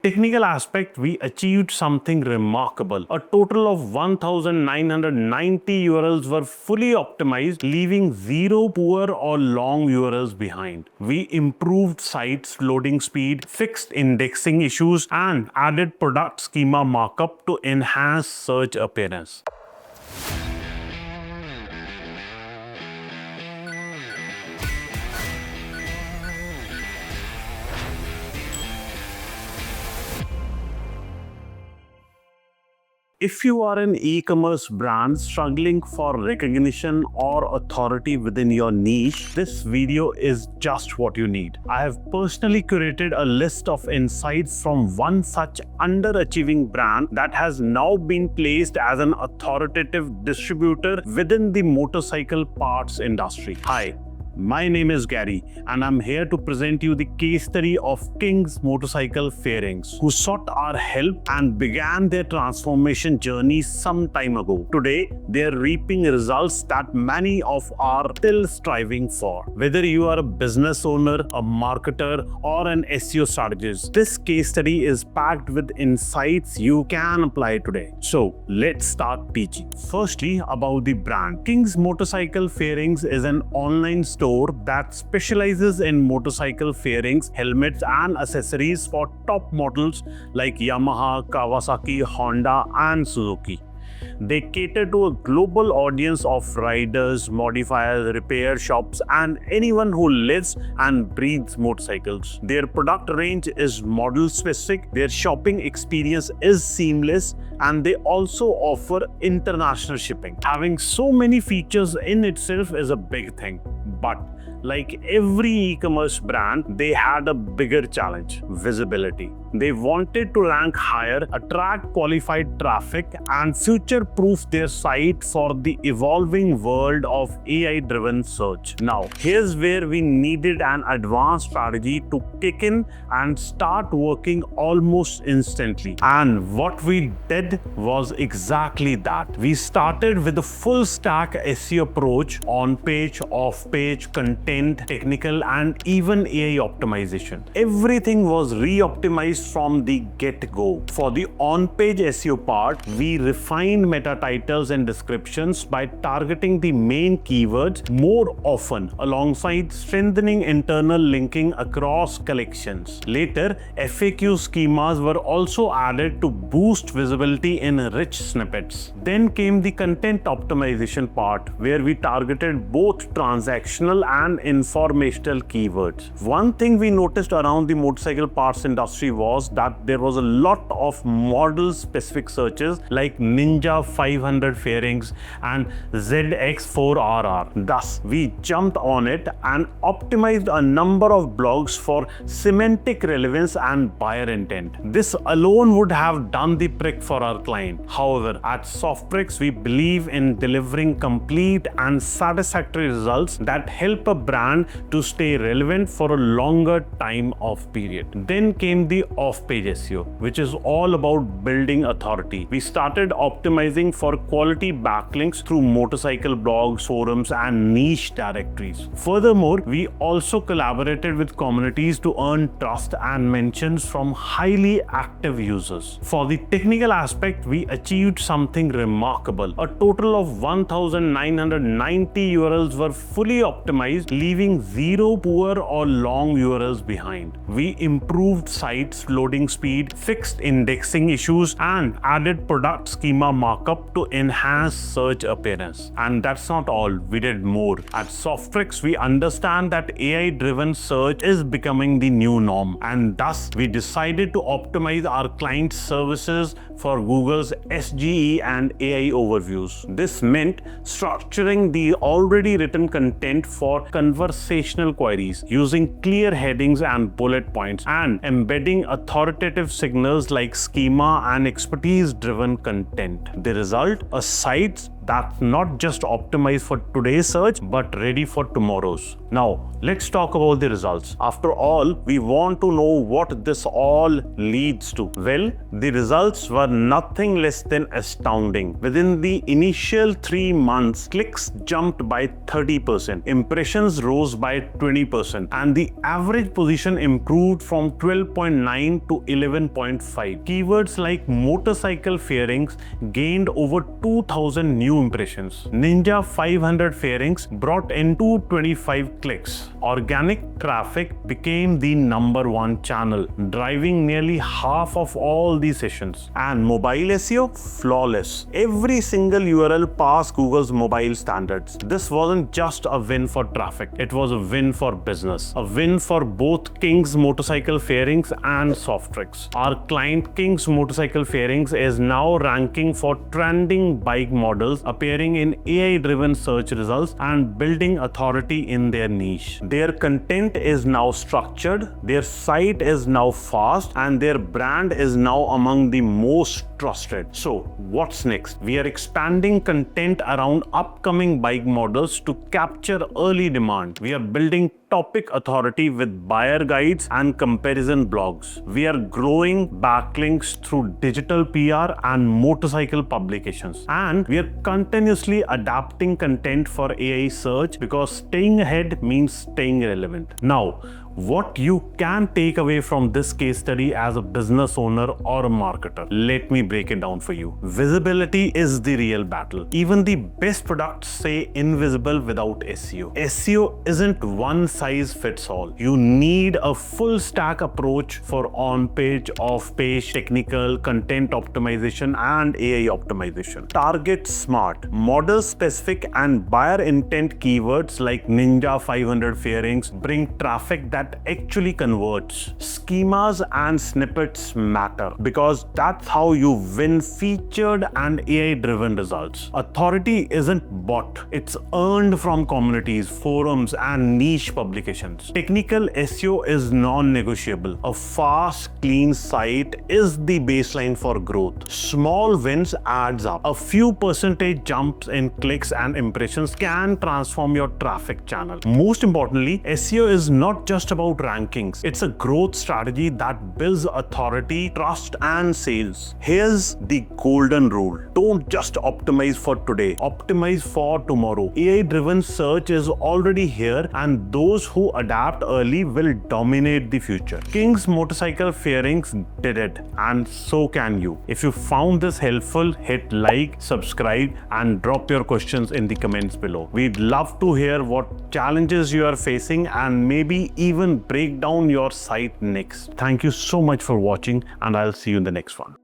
technical aspect, we achieved something remarkable. A total of 1,990 URLs were fully optimized, leaving zero poor or long URLs behind. We improved sites' loading speed, fixed indexing issues, and added product schema markup to enhance search appearance. If you are an e-commerce brand struggling for recognition or authority within your niche, this video is just what you need. I have personally curated a list of insights from one such underachieving brand that has now been placed as an authoritative distributor within the motorcycle parts industry. Hi. My name is Gary and I'm here to present you the case study of King's Motorcycle Fairings, who sought our help and began their transformation journey some time ago. Today, they are reaping results that many of are still striving for. Whether you are a business owner, a marketer, or an SEO strategist, this case study is packed with insights you can apply today. So let's start teaching. Firstly, about the brand. King's Motorcycle Fairings is an online store that specializes in motorcycle fairings, helmets, and accessories for top models like Yamaha, Kawasaki, Honda, and Suzuki. They cater to a global audience of riders, modifiers, repair shops, and anyone who lives and breathes motorcycles. Their product range is model specific, their shopping experience is seamless, and they also offer international shipping. Having so many features in itself is a big thing. But like every e-commerce brand, they had a bigger challenge: visibility. They wanted to rank higher, attract qualified traffic, and future-proof their site for the evolving world of AI-driven search. Now, here's where we needed an advanced strategy to kick in and start working almost instantly. And what we did was exactly that. We started with a full-stack SEO approach: on-page, off-page, content, technical, and even AI optimization. Everything was re-optimized from the get-go. For the on-page SEO part, we refined meta titles and descriptions by targeting the main keywords more often, alongside strengthening internal linking across collections. Later, FAQ schemas were also added to boost visibility in rich snippets. Then came the content optimization part, where we targeted both transactional and informational keywords. One thing we noticed around the motorcycle parts industry was that there was a lot of model-specific searches like Ninja 500 Fairings and ZX4RR. Thus, we jumped on it and optimized a number of blogs for semantic relevance and buyer intent. This alone would have done the trick for our client. However, at Softtrix, we believe in delivering complete and satisfactory results that help a brand to stay relevant for a longer time of period. Then came the off-page SEO, which is all about building authority. We started optimizing for quality backlinks through motorcycle blogs, forums, and niche directories. Furthermore, we also collaborated with communities to earn trust and mentions from highly active users. For the technical aspect, we achieved something remarkable. A total of 1,990 URLs were fully optimized, leaving zero poor or long URLs behind. We improved sites' loading speed, fixed indexing issues, and added product schema markup to enhance search appearance. And that's not all, we did more. At Softtrix, we understand that AI-driven search is becoming the new norm, and thus we decided to optimize our client services for Google's SGE and AI overviews. This meant structuring the already written content for conversational queries, using clear headings and bullet points, and embedding authoritative signals like schema and expertise-driven content. The result? A site that's not just optimized for today's search, but ready for tomorrow's. Now, let's talk about the results. After all, we want to know what this all leads to. Well, the results were nothing less than astounding. Within the initial 3 months, clicks jumped by 30%, impressions rose by 20%, and the average position improved from 12.9 to 11.5. Keywords like motorcycle fairings gained over 2,000 new impressions. Ninja 500 fairings brought in 225 clicks. Organic traffic became the #1 channel, driving nearly half of all these sessions. And mobile SEO, flawless. Every single URL passed Google's mobile standards. This wasn't just a win for traffic, it was a win for business. A win for both King's Motorcycle Fairings and Softtrix. Our client King's Motorcycle Fairings is now ranking for trending bike models, appearing in AI-driven search results and building authority in their niche. Their content is now structured, their site is now fast, and their brand is now among the most trusted. So, what's next? We are expanding content around upcoming bike models to capture early demand. We are building topic authority with buyer guides and comparison blogs. We are growing backlinks through digital PR and motorcycle publications. And we are continuously adapting content for AI search because staying ahead means staying relevant. Now, what you can take away from this case study as a business owner or a marketer. Let me break it down for you. Visibility is the real battle. Even the best products say invisible without SEO. SEO isn't one size fits all. You need a full stack approach for on-page, off-page, technical, content optimization, and AI optimization. Target smart, model specific, and buyer intent keywords like Ninja 500 fairings bring traffic that actually converts. Schemas and snippets matter because that's how you win featured and AI-driven results. Authority isn't bought, it's earned from communities, forums, and niche publications. Technical SEO is non-negotiable. A fast, clean site is the baseline for growth. Small wins adds up. A few percentage jumps in clicks and impressions can transform your traffic channel. Most importantly, SEO is not just about rankings. It's a growth strategy that builds authority, trust, and sales. Here's the golden rule. Don't just optimize for today, optimize for tomorrow. AI-driven search is already here, and those who adapt early will dominate the future. King's Motorcycle Fairings did it, and so can you. If you found this helpful, hit like, subscribe, and drop your questions in the comments below. We'd love to hear what challenges you are facing and maybe even break down your site next. Thank you so much for watching, and I'll see you in the next one.